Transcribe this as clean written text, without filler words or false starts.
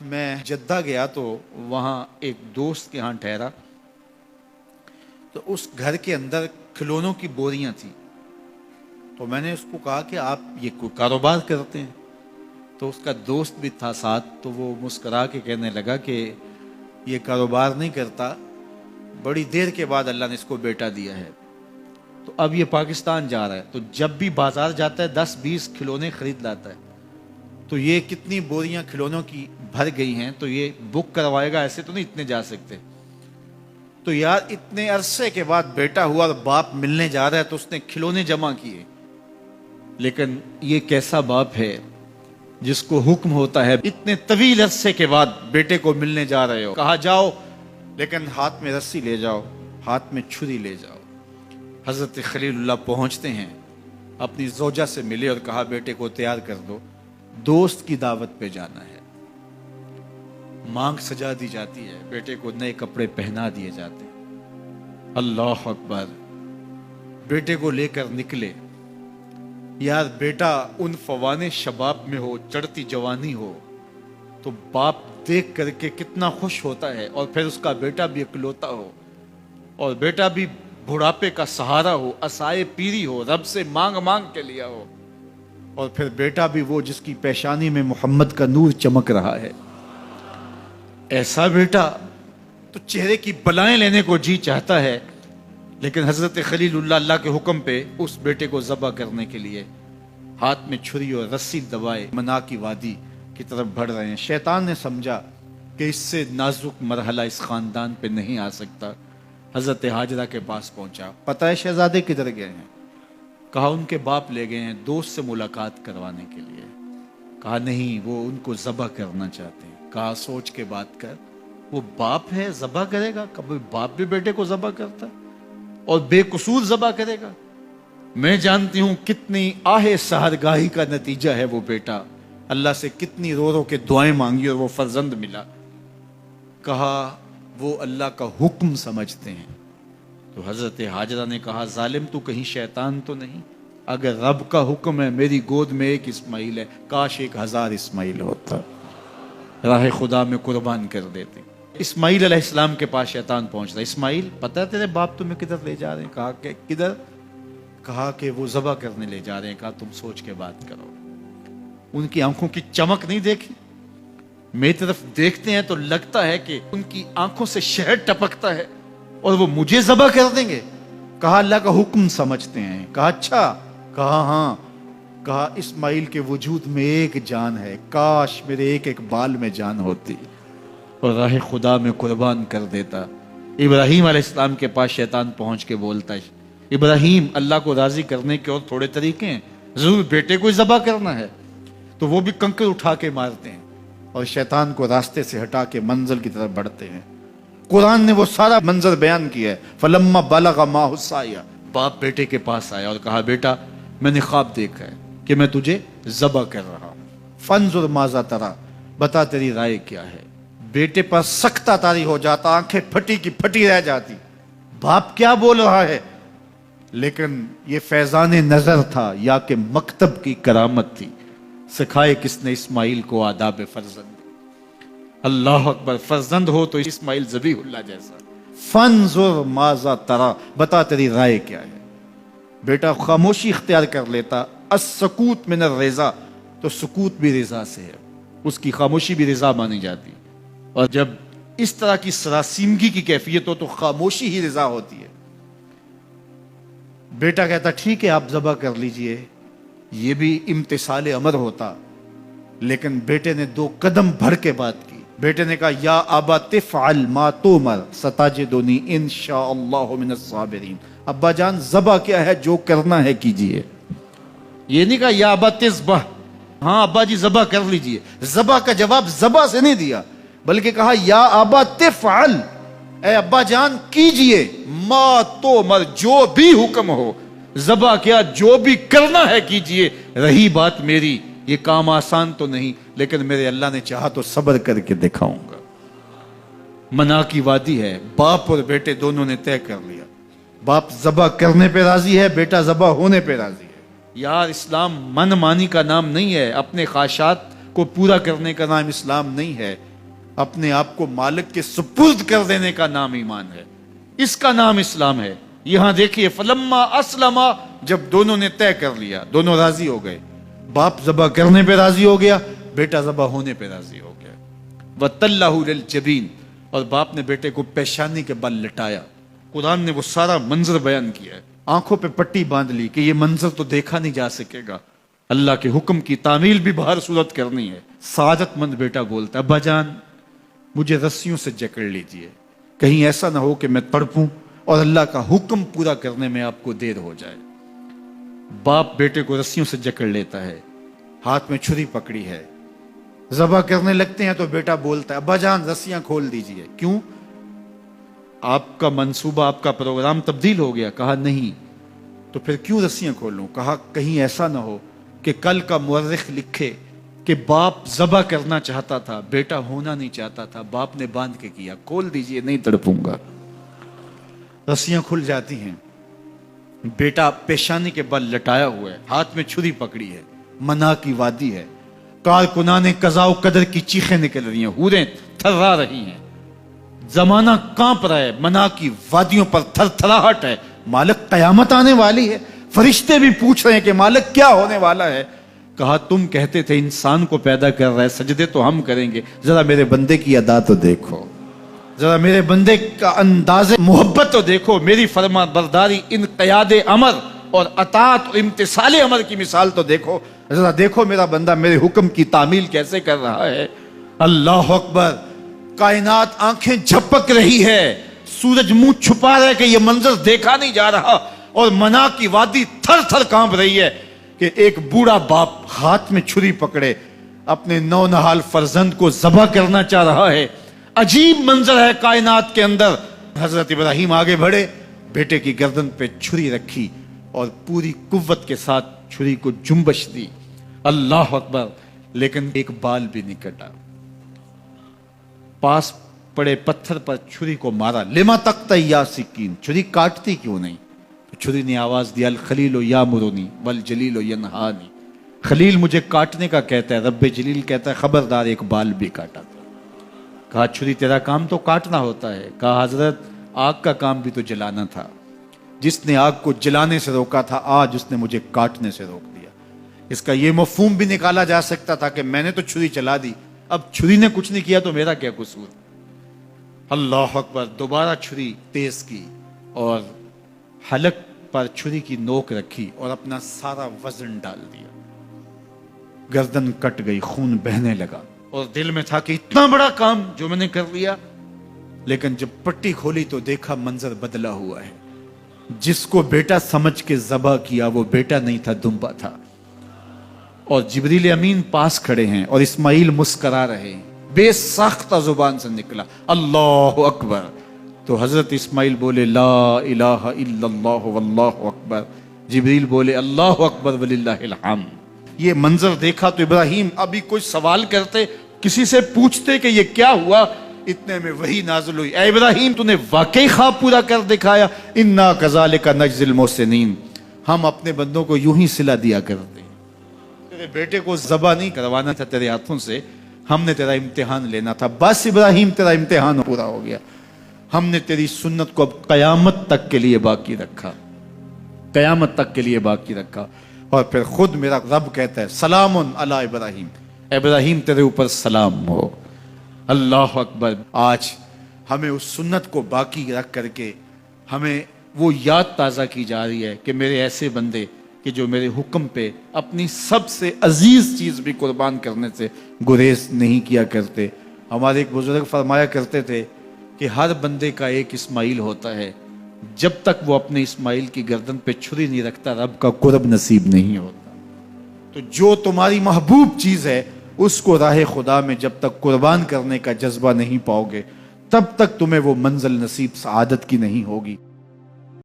میں جدہ گیا تو وہاں ایک دوست کے ہاں ٹھہرا، تو اس گھر کے اندر کھلونوں کی بوریاں تھیں۔ تو میں نے اس کو کہا کہ آپ یہ کوئی کاروبار کرتے ہیں؟ تو اس کا دوست بھی تھا ساتھ، تو وہ مسکرا کے کہنے لگا کہ یہ کاروبار نہیں کرتا، بڑی دیر کے بعد اللہ نے اس کو بیٹا دیا ہے، تو اب یہ پاکستان جا رہا ہے، تو جب بھی بازار جاتا ہے 10-20 کھلونے خرید لاتا ہے۔ تو یہ کتنی بوریاں کھلونوں کی بھر گئی ہیں، تو یہ بک کروائے گا، ایسے تو نہیں اتنے جا سکتے۔ تو یار اتنے عرصے کے بعد بیٹا ہوا اور باپ ملنے جا رہا ہے، تو اس نے کھلونے جمع کیے۔ لیکن یہ کیسا باپ ہے جس کو حکم ہوتا ہے اتنے طویل عرصے کے بعد بیٹے کو ملنے جا رہے ہو، کہا جاؤ لیکن ہاتھ میں رسی لے جاؤ، ہاتھ میں چھری لے جاؤ۔ حضرت خلیل اللہ پہنچتے ہیں، اپنی زوجہ سے ملے اور کہا بیٹے کو تیار کر دو، دوست کی دعوت پہ جانا ہے۔ مانگ سجا دی جاتی ہے، بیٹے کو نئے کپڑے پہنا دیے جاتے ہیں۔ اللہ اکبر، بیٹے کو لے کر نکلے۔ یار بیٹا ان فوان شباب میں ہو، چڑھتی جوانی ہو، تو باپ دیکھ کر کے کتنا خوش ہوتا ہے، اور پھر اس کا بیٹا بھی اکلوتا ہو، اور بیٹا بھی بڑھاپے کا سہارا ہو، عصائے پیری ہو، رب سے مانگ مانگ کے لیا ہو، اور پھر بیٹا بھی وہ جس کی پیشانی میں محمد کا نور چمک رہا ہے۔ ایسا بیٹا تو چہرے کی بلائیں لینے کو جی چاہتا ہے، لیکن حضرت خلیل اللہ اللہ کے حکم پہ اس بیٹے کو ذبح کرنے کے لیے ہاتھ میں چھری اور رسی دبائے منا کی وادی کی طرف بڑھ رہے ہیں۔ شیطان نے سمجھا کہ اس سے نازک مرحلہ اس خاندان پہ نہیں آ سکتا، حضرت حاجرہ کے پاس پہنچا۔ پتہ ہے شہزادے کدھر گئے ہیں؟ کہا ان کے باپ لے گئے ہیں دوست سے ملاقات کروانے کے لیے۔ کہا نہیں، وہ ان کو ذبح کرنا چاہتے ہیں۔ کہا سوچ کے بات کر، وہ باپ ہے ذبح کرے گا؟ کبھی باپ بھی بیٹے کو ذبح کرتا ہے اور بے قصور ذبح کرے گا؟ میں جانتی ہوں کتنی آہ سحرگاہی کا نتیجہ ہے وہ بیٹا، اللہ سے کتنی رو رو کے دعائیں مانگی اور وہ فرزند ملا۔ کہا وہ اللہ کا حکم سمجھتے ہیں۔ تو حضرت حاجرہ نے کہا ظالم تو کہیں شیطان تو نہیں؟ اگر رب کا حکم ہے، میری گود میں ایک اسماعیل ہے، کاش 1000 اسماعیل ہوتا، راہ خدا میں قربان کر دیتے۔ اسماعیل علیہ السلام کے پاس شیطان پہنچ رہا ہے۔ اسماعیل پتہ ہے تیرے باپ تمہیں کدھر لے جا رہے ہیں؟ کہا کہ کدھر؟ کہا کہ وہ ذبح کرنے لے جا رہے ہیں۔ کہا تم سوچ کے بات کرو۔ ان کی آنکھوں کی چمک نہیں دیکھی؟ میری طرف دیکھتے ہیں تو لگتا ہے کہ ان کی آنکھوں سے شہد ٹپکتا ہے، اور وہ مجھے ذبح کر دیں گے؟ کہا اللہ کا حکم سمجھتے ہیں۔ کہا اچھا؟ کہا ہاں۔ کہا اسماعیل کے وجود میں ایک جان ہے، کاش میرے ایک ایک بال میں جان ہوتی اور راہ خدا میں قربان کر دیتا۔ ابراہیم علیہ السلام کے پاس شیطان پہنچ کے بولتا ہے ابراہیم اللہ کو راضی کرنے کے اور تھوڑے طریقے ہیں، ضرور بیٹے کو ذبح کرنا ہے۔ تو وہ بھی کنکر اٹھا کے مارتے ہیں اور شیطان کو راستے سے ہٹا کے منزل کی طرف بڑھتے ہیں۔ قرآن نے وہ سارا منظر بیان کیا ہے۔ فلما بلغ معه السعی، باپ بیٹے کے پاس آیا اور کہا بیٹا میں نے خواب دیکھا ہے کہ میں تجھے ذبح کر رہا ہوں، فانظر ماذا تری، بتا تیری رائے کیا ہے۔ بیٹے پر سختہ طاری ہو جاتا، آنکھیں پھٹی کی پھٹی رہ جاتی، باپ کیا بول رہا ہے؟ لیکن یہ فیضان نظر تھا یا کہ مکتب کی کرامت تھی؟ سکھائے کس نے اسماعیل کو آداب فرزند؟ اللہ اکبر، فرزند ہو تو اسماعیل ذبیح اللہ جیسا۔ فانظر ماذا تری، بتا تیری رائے کیا ہے۔ بیٹا خاموشی اختیار کر لیتا، السکوت من الرضا، تو سکوت بھی رضا سے ہے، اس کی خاموشی بھی رضا مانی جاتی، اور جب اس طرح کی سراسیمگی کی کیفیت ہو تو خاموشی ہی رضا ہوتی ہے۔ بیٹا کہتا ٹھیک ہے آپ ذبح کر لیجئے، یہ بھی امتثال امر ہوتا، لیکن بیٹے نے 2 قدم بڑھ کے بات کی۔ بیٹے نے کہا یا ابا تفعل ما تؤمر ستجدنی انشاءاللہ من الصابرین، ابا جان ذبح کیا ہے، جو کرنا ہے کیجئے۔ یہ نہیں کہا یا ابا تذبح، ہاں ابا جی ذبح کر لیجئے، ذبح کا جواب ذبح سے نہیں دیا، بلکہ کہا یا ابا تفعل، اے ابا جان کیجئے، ما تؤمر، جو بھی حکم ہو، ذبح کیا جو بھی کرنا ہے کیجئے۔ رہی بات میری، یہ کام آسان تو نہیں، لیکن میرے اللہ نے چاہا تو صبر کر کے دکھاؤں گا۔ منا کی وادی ہے، باپ اور بیٹے دونوں نے طے کر لیا، باپ ذبح کرنے پہ راضی ہے، بیٹا ذبح ہونے پہ راضی ہے۔ یار اسلام من مانی کا نام نہیں ہے، اپنے خواہشات کو پورا کرنے کا نام اسلام نہیں ہے، اپنے آپ کو مالک کے سپرد کر دینے کا نام ایمان ہے، اس کا نام اسلام ہے۔ یہاں دیکھیے فلما اسلما، جب دونوں نے طے کر لیا، دونوں راضی ہو گئے، باپ ذبح کرنے پہ راضی ہو گیا، بیٹا ذبح ہونے پہ راضی ہو گیا۔ وَتَلَّهُ لِلْجَبِينِ، اور باپ نے بیٹے کو پیشانی کے بل لٹایا۔ قرآن نے وہ سارا منظر بیان کیا ہے، آنکھوں پہ پٹی باندھ لی کہ یہ منظر تو دیکھا نہیں جا سکے گا، اللہ کے حکم کی تعمیل بھی بہر صورت کرنی ہے۔ سعادت مند بیٹا بولتا ہے ابا جان مجھے رسیوں سے جکڑ لیجئے، کہیں ایسا نہ ہو کہ میں تڑپوں اور اللہ کا حکم پورا کرنے میں آپ کو دیر ہو جائے۔ باپ بیٹے کو رسیوں سے جکڑ لیتا ہے، ہاتھ میں چھری پکڑی ہے، ذبح کرنے لگتے ہیں تو بیٹا بولتا ہے ابا جان رسیاں کھول دیجئے۔ کیوں؟ آپ کا منصوبہ، آپ کا پروگرام تبدیل ہو گیا۔ کہا نہیں۔ تو پھر کیوں رسیاں کھولوں؟ کہا کہیں ایسا نہ ہو کہ کل کا مورخ لکھے کہ باپ ذبح کرنا چاہتا تھا، بیٹا ہونا نہیں چاہتا تھا، باپ نے باندھ کے کیا۔ کھول دیجئے، نہیں تڑپوں گا۔ رسیاں کھل جاتی ہیں، بیٹا پیشانی کے بل لٹایا ہوا ہے، ہاتھ میں چھری پکڑی ہے، منا کی وادی ہے، کارکنان قضاء و قدر کی چیخیں نکل رہی ہیں، حوریں تھرا رہی ہیں، زمانہ کانپ رہا ہے، منا کی وادیوں پر تھر تھراہٹ ہے، مالک قیامت آنے والی ہے۔ فرشتے بھی پوچھ رہے ہیں کہ مالک کیا ہونے والا ہے؟ کہا تم کہتے تھے انسان کو پیدا کر رہا ہے، سجدے تو ہم کریں گے، ذرا میرے بندے کی ادا تو دیکھو، ذرا میرے بندے کا انداز محبت تو دیکھو، میری فرما برداری، انقیاد امر اور اطاعت اور امتثال امر کی مثال تو دیکھو، ذرا دیکھو میرا بندہ میرے حکم کی تعمیل کیسے کر رہا ہے۔ اللہ اکبر، کائنات آنکھیں جھپک رہی ہے، سورج منہ چھپا رہا ہے کہ یہ منظر دیکھا نہیں جا رہا، اور منا کی وادی تھر تھر کانپ رہی ہے کہ ایک بوڑھا باپ ہاتھ میں چھری پکڑے اپنے نو نہال فرزند کو ذبح کرنا چاہ رہا ہے۔ عجیب منظر ہے کائنات کے اندر۔ حضرت ابراہیم آگے بڑھے، بیٹے کی گردن پہ چھری رکھی اور پوری قوت کے ساتھ چھری کو جنبش دی۔ اللہ اکبر، لیکن ایک بال بھی نہیں کٹا۔ پاس پڑے پتھر پر چھری کو مارا، لما تقطع یا سکین، چھری کاٹتی کیوں نہیں؟ تو چھری نے آواز دیا الخلیل یامرنی والجلیل ینہانی، خلیل مجھے کاٹنے کا کہتا ہے، رب جلیل کہتا ہے خبردار ایک بال بھی کاٹا تھا۔ کہا چھری تیرا کام تو کاٹنا ہوتا ہے۔ کہا حضرت آگ کا کام بھی تو جلانا تھا، جس نے آگ کو جلانے سے روکا تھا آج اس نے مجھے کاٹنے سے روک دیا۔ اس کا یہ مفہوم بھی نکالا جا سکتا تھا کہ میں نے تو چھری چلا دی، اب چھری نے کچھ نہیں کیا تو میرا کیا قصور۔ اللہ اکبر، دوبارہ چھری تیز کی اور حلق پر چھری کی نوک رکھی اور اپنا سارا وزن ڈال دیا، گردن کٹ گئی، خون بہنے لگا، اور دل میں تھا کہ اتنا بڑا کام جو میں نے کر لیا۔ لیکن جب پٹی کھولی تو دیکھا منظر بدلا ہوا ہے، جس کو بیٹا سمجھ کے ذبح کیا وہ بیٹا نہیں تھا، دمبا تھا، اور جبریل امین پاس کھڑے ہیں اور اسماعیل مسکرا رہے ہیں، بے ساختہ زبان سے نکلا اللہ اکبر۔ تو حضرت اسماعیل بولے لا الہ الا اللہ واللہ اکبر، جبریل بولے اللہ اکبر وللہ الحمد۔ یہ منظر دیکھا تو ابراہیم ابھی کوئی سوال کرتے، کسی سے پوچھتے کہ یہ کیا ہوا، اتنے میں وحی نازل ہوئی، اے ابراہیم تو نے واقعی خواب پورا کر دکھایا، انا کذالک نجزی المحسنین، ہم اپنے بندوں کو یوں ہی صلہ دیا کرتے ہیں۔ تیرے بیٹے کو ذبح نہیں کروانا تھا تیرے ہاتھوں سے، ہم نے تیرا امتحان لینا تھا، بس ابراہیم تیرا امتحان پورا ہو گیا، ہم نے تیری سنت کو اب قیامت تک کے لیے باقی رکھا، قیامت تک کے لیے باقی رکھا۔ اور پھر خود میرا رب کہتا ہے سلام علی ابراہیم، ابراہیم تیرے اوپر سلام ہو۔ اللہ اکبر، آج ہمیں اس سنت کو باقی رکھ کر کے ہمیں وہ یاد تازہ کی جا رہی ہے کہ میرے ایسے بندے کہ جو میرے حکم پہ اپنی سب سے عزیز چیز بھی قربان کرنے سے گریز نہیں کیا کرتے۔ ہمارے ایک بزرگ فرمایا کرتے تھے کہ ہر بندے کا ایک اسماعیل ہوتا ہے، جب تک وہ اپنے اسماعیل کی گردن پہ چھری نہیں رکھتا رب کا قرب نصیب نہیں ہوتا۔ تو جو تمہاری محبوب چیز ہے اس کو راہ خدا میں جب تک قربان کرنے کا جذبہ نہیں پاؤ گے تب تک تمہیں وہ منزل نصیب سعادت کی نہیں ہوگی۔